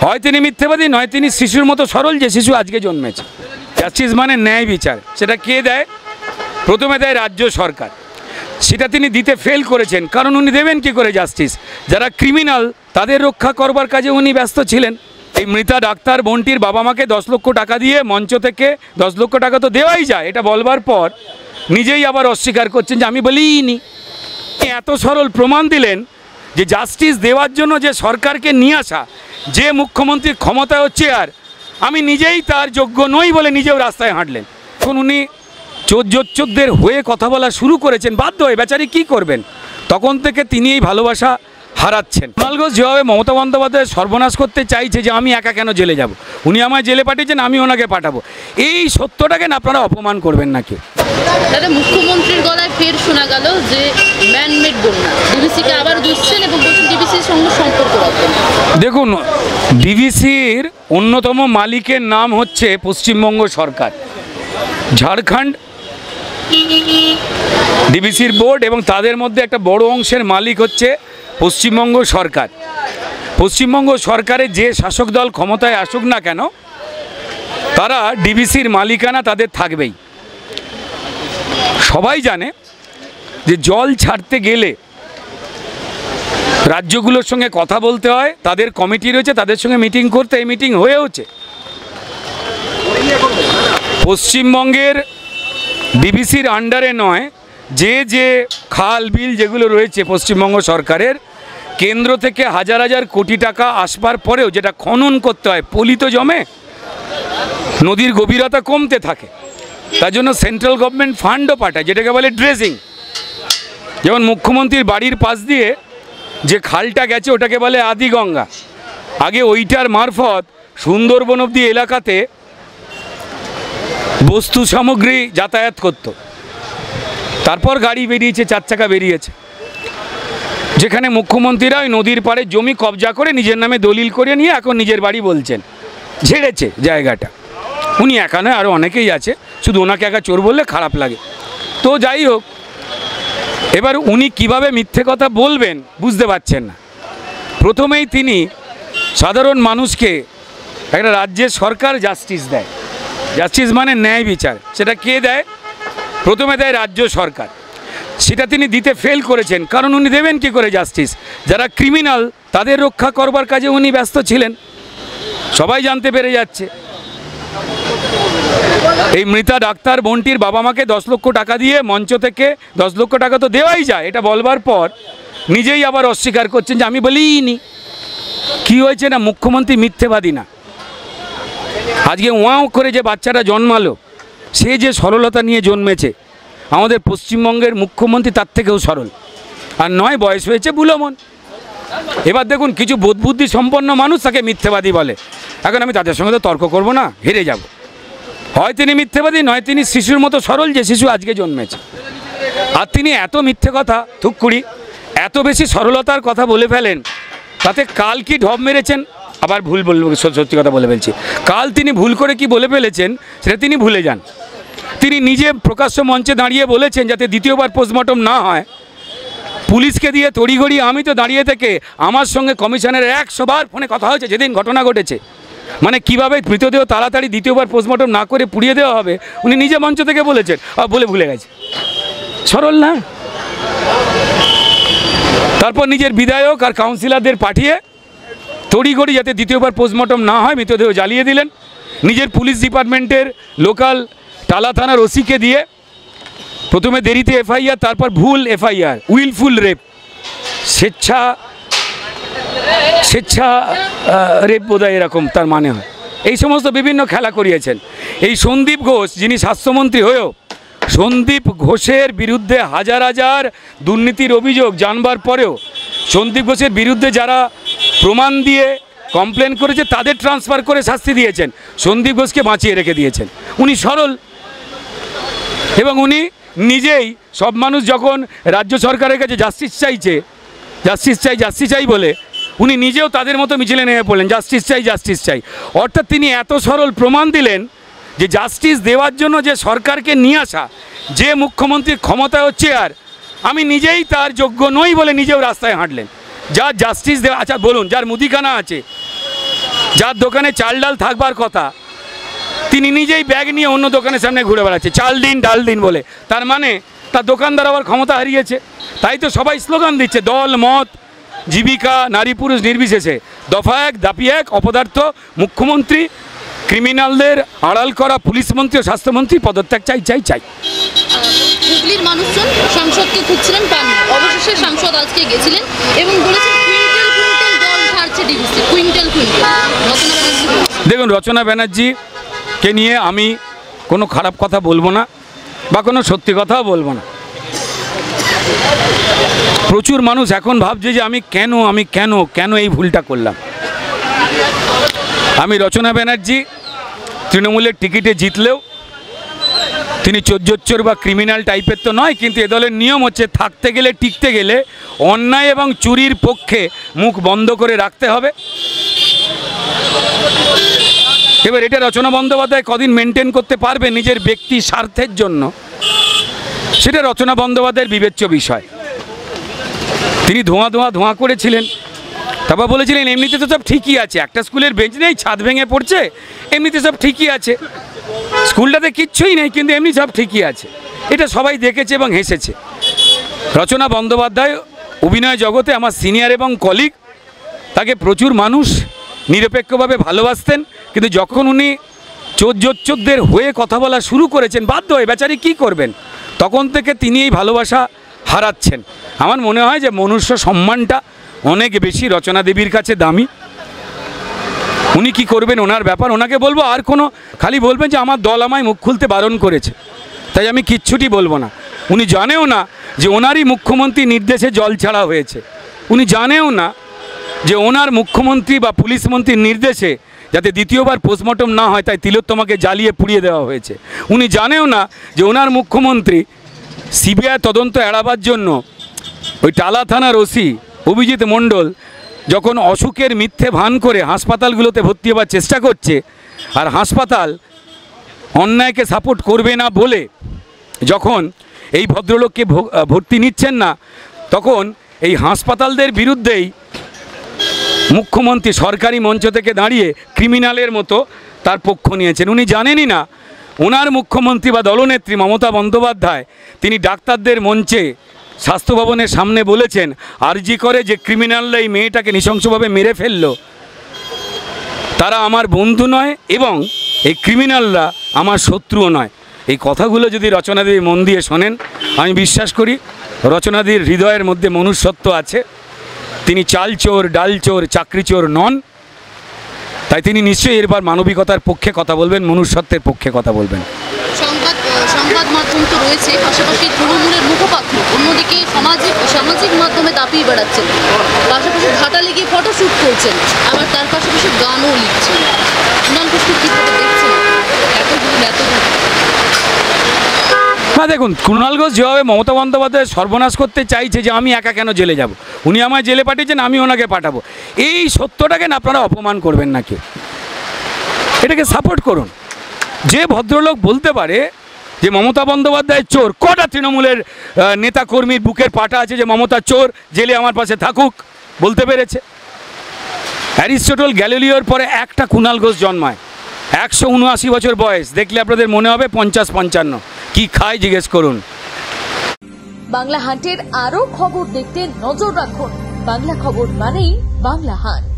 হয় তিনি মিথ্যাবাদী, নয় তিনি শিশুর মতো সরল, যে শিশু আজকে জন্মেছে। জাস্টিস মানে ন্যায় বিচার, সেটা কে দেয়? প্রথমে দেয় রাজ্য সরকার। সেটা তিনি দিতে ফেল করেছেন, কারণ উনি দেবেন কী করে জাস্টিস? যারা ক্রিমিনাল তাদের রক্ষা করবার কাজে উনি ব্যস্ত ছিলেন। এই মৃতা ডাক্তার বোনটির বাবা মাকে 10 লক্ষ টাকা দিয়ে মঞ্চ থেকে 10 লক্ষ টাকা তো দেওয়াই যায়, এটা বলবার পর নিজেই আবার অস্বীকার করছেন যে আমি বলিনি। এত সরল প্রমাণ দিলেন যে জাস্টিস দেওয়ার জন্য যে সরকারকে নিয়ে আসা, যে মুখ্যমন্ত্রীর ক্ষমতা হচ্ছে, আর আমি নিজেই তার যোগ্য নই বলে নিজেও রাস্তায় হাঁটলেন। এখন উনি চোরদের হয়ে কথা বলা শুরু করেছেন, বাধ্য হয়ে। বেচারি কী করবেন? তখন থেকে তিনি এই ভালোবাসা হারাচ্ছেন। কুণাল ঘোষ যেভাবে মমতা বন্দ্যোপাধ্যায় সর্বনাশ করতে চাইছে যে আমি একা কেন জেলে যাব, উনি আমায় জেলে পাঠিয়েছেন, আমি ওনাকে পাঠাবো, এই সত্যটাকে না আপনারা অপমান করবেন না কেউ। দাদা, মুখ্যমন্ত্রীর গলায় ফের শোনা গেল যে ম্যানমেড বন্যা, ডিবিসিকে আবার দুষছেন এবং বলছেন ডিবিসির সঙ্গে সম্পর্ক রাখবেন। দেখুন, ডিবিসির অন্যতম মালিকের নাম হচ্ছে পশ্চিমবঙ্গ সরকার। ঝাড়খণ্ড ডিবিসির বোর্ড এবং তাদের মধ্যে একটা বড় অংশের মালিক হচ্ছে পশ্চিমবঙ্গ সরকার। পশ্চিমবঙ্গ সরকারের যে শাসক দল ক্ষমতায় আসুক না কেন, তারা ডিবিসির মালিকানা তাদের থাকবেই। সবাই জানে যে জল ছাড়তে গেলে রাজ্যগুলোর সঙ্গে কথা বলতে হয়, তাদের কমিটি রয়েছে, তাদের সঙ্গে মিটিং করতে, এই মিটিং হয়েওছে। পশ্চিমবঙ্গের ডিবিসির আন্ডারে নয়, যে খাল বিল যেগুলো রয়েছে পশ্চিমবঙ্গ সরকারের, কেন্দ্র থেকে হাজার হাজার কোটি টাকা আসবার পরেও যেটা খনন করতে হয়, পলি তো জমে, নদীর গভীরতা কমতে থাকে, তার জন্য সেন্ট্রাল গভর্নমেন্ট ফান্ডও পাঠায়, যেটাকে বলে ড্রেজিং। যেমন মুখ্যমন্ত্রীর বাড়ির পাশ দিয়ে যে খালটা গেছে ওটাকে বলে আদিগঙ্গা। আগে ওইটার মারফত সুন্দরবন অবধি এলাকাতে বস্তু সামগ্রী যাতায়াত করত। তারপর গাড়ি বেরিয়েছে, 4 চাকা বেরিয়েছে, যেখানে মুখ্যমন্ত্রীরা ওই নদীর পাড়ে জমি কবজা করে নিজের নামে দলিল করে নিয়ে এখন নিজের বাড়ি বলছেন। ঝেড়েছে জায়গাটা। উনি একা নয়, আরও অনেকেই আছে, শুধু ওনাকে একা চোর বললে খারাপ লাগে। তো যাই হোক, এবার উনি কিভাবে মিথ্যে কথা বলবেন বুঝতে পারছেন না। প্রথমেই তিনি সাধারণ মানুষকে, একটা রাজ্যের সরকার জাস্টিস দেয়, জাস্টিস মানে ন্যায় বিচার, সেটা কে দেয়? প্রথমে দেয় রাজ্য সরকার। সেটা তিনি দিতে ফেল করেছেন, কারণ উনি দেবেন কী করে জাস্টিস? যারা ক্রিমিনাল তাদের রক্ষা করবার কাজে উনি ব্যস্ত ছিলেন, সবাই জানতে পেরে যাচ্ছে। এই মৃতা ডাক্তার বোনটির বাবা মাকে 10 লক্ষ টাকা দিয়ে মঞ্চ থেকে 10 লক্ষ টাকা তো দেওয়াই যায়, এটা বলবার পর নিজেই আবার অস্বীকার করছেন যে আমি বলিনি। কী হয়েছে না, মুখ্যমন্ত্রী মিথ্যেবাদী না। আজকে ওয়াও করে যে বাচ্চাটা জন্মালো, সে যে সরলতা নিয়ে জন্মেছে, আমাদের পশ্চিমবঙ্গের মুখ্যমন্ত্রী তার থেকেও সরল, আর নয় বয়স হয়েছে বুলোমন। এবার দেখুন, কিছু বোধবুদ্ধি সম্পন্ন মানুষ তাকে মিথ্যেবাদী বলে। এখন আমি তাদের সঙ্গে তো তর্ক করব না, হেরে যাব। হয় তিনি মিথ্যেবাদী, নয় তিনি শিশুর মতো সরল, যে শিশু আজকে জন্মেছে। আর তিনি এত মিথ্যে কথা, থুককুড়ি, এত বেশি সরলতার কথা বলে ফেলেন, তাতে কাল কি ঢপ মেরেছেন, আবার ভুল বলবো, সত্যি কথা বলে ফেলছি, কাল তিনি ভুল করে কি বলে ফেলেছেন সেটা তিনি ভুলে যান। তিনি নিজে প্রকাশ্য মঞ্চে দাঁড়িয়ে বলেছেন যাতে দ্বিতীয়বার পোস্টমর্টম না হয়, পুলিশকে দিয়ে তড়িঘড়ি আমি তো দাঁড়িয়ে থেকে আমার সঙ্গে কমিশনের 100 বার ফোনে কথা হয়েছে যেদিন ঘটনা ঘটেছে। মানে কিভাবে মৃতদেহ তাড়াতাড়ি দ্বিতীয়বার পোস্টমর্টম না করে পুড়িয়ে দেওয়া হবে উনি নিজে মঞ্চ থেকে বলেছেন, বলে ভুলে গেছে। সরল না? তারপর নিজের বিধায়ক আর কাউন্সিলরদের পাঠিয়ে তড়িঘড়ি যাতে দ্বিতীয়বার পোস্টমর্টম না হয় মৃতদেহ জ্বালিয়ে দিলেন। নিজের পুলিশ ডিপার্টমেন্টের লোকাল টালা থানার ওসিকে দিয়ে প্রথমে দেরিতে এফআইআর, তারপর ভুল এফআইআর, উইলফুল রেপ, স্বেচ্ছা রেপ বোধহয় এরকম তার মানে হয়, এই সমস্ত বিভিন্ন খেলা করিয়েছেন। এই সন্দীপ ঘোষ যিনি স্বাস্থ্যমন্ত্রী হয়েও, সন্দীপ ঘোষের বিরুদ্ধে হাজার হাজার দুর্নীতির অভিযোগ জানবার পরেও সন্দীপ ঘোষের বিরুদ্ধে যারা প্রমাণ দিয়ে কমপ্লেন করেছে তাদের ট্রান্সফার করে শাস্তি দিয়েছেন, সন্দীপ ঘোষকে বাঁচিয়ে রেখে দিয়েছেন। উনি সরল এবং উনি নিজেই, সব মানুষ যখন রাজ্য সরকারের কাছে জাস্টিস চাই বলে উনি নিজেও তাদের মতো মিছিলে নেমে পড়লেন, জাস্টিস চাই। অর্থাৎ তিনি এত সরল প্রমাণ দিলেন যে জাস্টিস দেওয়ার জন্য যে সরকারকে নিয়ে আসা, যে মুখ্যমন্ত্রীর ক্ষমতায় হচ্ছে, আর আমি নিজেই তার যোগ্য নই বলে নিজেও রাস্তায় হাঁটলেন। যার জাস্টিস দেওয়া, আচ্ছা বলুন, যার মুদিখানা আছে যার দোকানে চাল ডাল থাকবার কথা তিনি নিজেই ব্যাগ নিয়ে অন্য দোকানের সামনে ঘুরে বেড়াচ্ছে, চাল দিন ডাল দিন বলে। তার মানে তার দোকানদার আবার ক্ষমতা হারিয়েছে। তাই তো সবাই স্লোগান দিচ্ছে, দল মত জীবিকা নারী পুরুষ নির্বিশেষে দফা এক দাবি এক, অপদার্থ মুখ্যমন্ত্রী, ক্রিমিনালদের আড়াল করা পুলিশ মন্ত্রী ও স্বাস্থ্যমন্ত্রী পদত্যাগ চাই চাই চাই। হুগলির মানুষজন সাংসদকে খুঁজছিলেন, পাননি। অবশেষে সাংসদ আজকে গেছিলেন এবং বলেছেন কুইন্টাল কুইন্টাল জল ছাড়ছে ডিভিসি, কুইন্টাল কুইন্টাল। দেখুন, রচনা ব্যানার্জিকে নিয়ে আমি কোনো খারাপ কথা বলবো না বা কোনো সত্যি কথাও বলবো না। প্রচুর মানুষ এখন ভাবছে যে আমি কেন এই ভুলটা করলাম। আমি রচনা ব্যানার্জি তৃণমূলের টিকিটে জিতলেও তিনি চোর বা ক্রিমিনাল টাইপের তো নয়, কিন্তু এ দলের নিয়ম হচ্ছে থাকতে গেলে টিকতে গেলে অন্যায় এবং চুরির পক্ষে মুখ বন্ধ করে রাখতে হবে। এবার এটা রচনা বন্দ্যোপাধ্যায় কদিন মেনটেন করতে পারবে নিজের ব্যক্তি স্বার্থের জন্য, সেটা রচনা বন্দ্যোপাধ্যায়ের বিবেচ্য বিষয়। তিনি ধোঁয়া করেছিলেন, তারপর বলেছিলেন এমনিতে তো সব ঠিকই আছে, একটা স্কুলের বেঞ্চ নেই, ছাদ ভেঙে পড়ছে, এমনিতে সব ঠিকই আছে, স্কুলটাতে কিচ্ছুই নেই কিন্তু এমনি সব ঠিকই আছে। এটা সবাই দেখেছে এবং হেসেছে। রচনা বন্দ্যোপাধ্যায় অভিনয় জগতে আমার সিনিয়র এবং কলিগ, তাকে প্রচুর মানুষ নিরপেক্ষভাবে ভালোবাসতেন, কিন্তু যখন উনি চোরদের হয়ে কথা বলা শুরু করেছেন বাধ্য হয়ে, বেচারি কী করবেন, তখন থেকে তিনি এই ভালোবাসা হারাচ্ছেন। আমার মনে হয় যে মনুষ্য সম্মানটা অনেক বেশি রচনা দেবীর কাছে দামি। উনি কি করবেন ওনার ব্যাপার, ওনাকে বলবো আর কোনো, খালি বলবেন যে আমার দল আমায় মুখ খুলতে বারণ করেছে, তাই আমি কিচ্ছুটি বলবো না। উনি জানেও না যে ওনারই মুখ্যমন্ত্রী নির্দেশে জল ছাড়া হয়েছে, উনি জানেও না যে ওনার মুখ্যমন্ত্রী বা পুলিশ মন্ত্রীর নির্দেশে যাতে দ্বিতীয়বার পোস্টমর্টম না হয় তাই তিলোত্তমাকে জ্বালিয়ে পুড়িয়ে দেওয়া হয়েছে। উনি জানেও না যে ওনার মুখ্যমন্ত্রী সিবিআই তদন্ত এড়াবার জন্য ওই টালা থানার ওসি অভিজিৎ মণ্ডল যখন অসুখের মিথ্যে ভান করে হাসপাতালগুলোতে ভর্তি হবার চেষ্টা করছে, আর হাসপাতাল অন্যায়কে সাপোর্ট করবে না বলে যখন এই ভদ্রলোককে ভর্তি নিচ্ছেন না, তখন এই হাসপাতালদের বিরুদ্ধেই মুখ্যমন্ত্রী সরকারি মঞ্চ থেকে দাঁড়িয়ে ক্রিমিনালের মতো তার পক্ষ নিয়েছেন। উনি জানেনই না ওনার মুখ্যমন্ত্রী বা দলনেত্রী মমতা বন্দ্যোপাধ্যায় তিনি ডাক্তারদের মঞ্চে স্বাস্থ্য ভবনের সামনে বলেছেন আরজি করে যে ক্রিমিনালরা এই মেয়েটাকে নৃশংসভাবে মেরে ফেললো তারা আমার বন্ধু নয় এবং এই ক্রিমিনালরা আমার শত্রুও নয়। এই কথাগুলো যদি রচনাদেবী মন দিয়ে শোনেন, আমি বিশ্বাস করি রচনাদির হৃদয়ের মধ্যে মনুষ্যত্ব আছে। তিনি চাল চোর ডাল চোর চাকরি চোর নন, তাই তিনি নিশ্চয়ই এরপর মানবিকতার পক্ষে কথা বলবেন, মনুষ্যত্বের পক্ষে কথা বলবেন। সংবাদ মাধ্যম তো রয়েছে, পাশাপাশি তৃণমূলের মুখপাত্র অন্যদিকে সামাজিক মাধ্যমে দাপিয়ে বেড়াচ্ছেন, পাশাপাশি ঘাটালে গিয়ে ফটোশ্যুট করছেন, আবার তার পাশাপাশি গানও লিখছেন। কীভাবে দেখছেন এত না, দেখুন কুণাল ঘোষ যেভাবে মমতা বন্দ্যোপাধ্যায় সর্বনাশ করতে চাইছে যে আমি একা কেন জেলে যাব, উনি আমায় জেলে পাঠিয়েছেন আমি ওনাকে পাঠাবো, এই সত্যটাকে না আপনারা অপমান করবেন না, কেউ এটাকে সাপোর্ট করুন। যে ভদ্রলোক বলতে পারে যে মমতা বন্দ্যোপাধ্যায় চোর, কটা তৃণমূলের নেতা কর্মীর বুকের পাটা আছে যে মমতা চোর, জেলে আমার পাশে থাকুক, বলতে পেরেছে? অ্যারিস্টটল গ্যালিলিওর পরে একটা কুণাল ঘোষ জন্মায়, 179 বছর বয়স, দেখলে আপনাদের মনে হবে 50-55। কি খায় জিজ্ঞেস করুন। বাংলা হান্টের আরো খবর দেখতে নজর রাখুন। বাংলা খবর মানেই বাংলা হান্ট।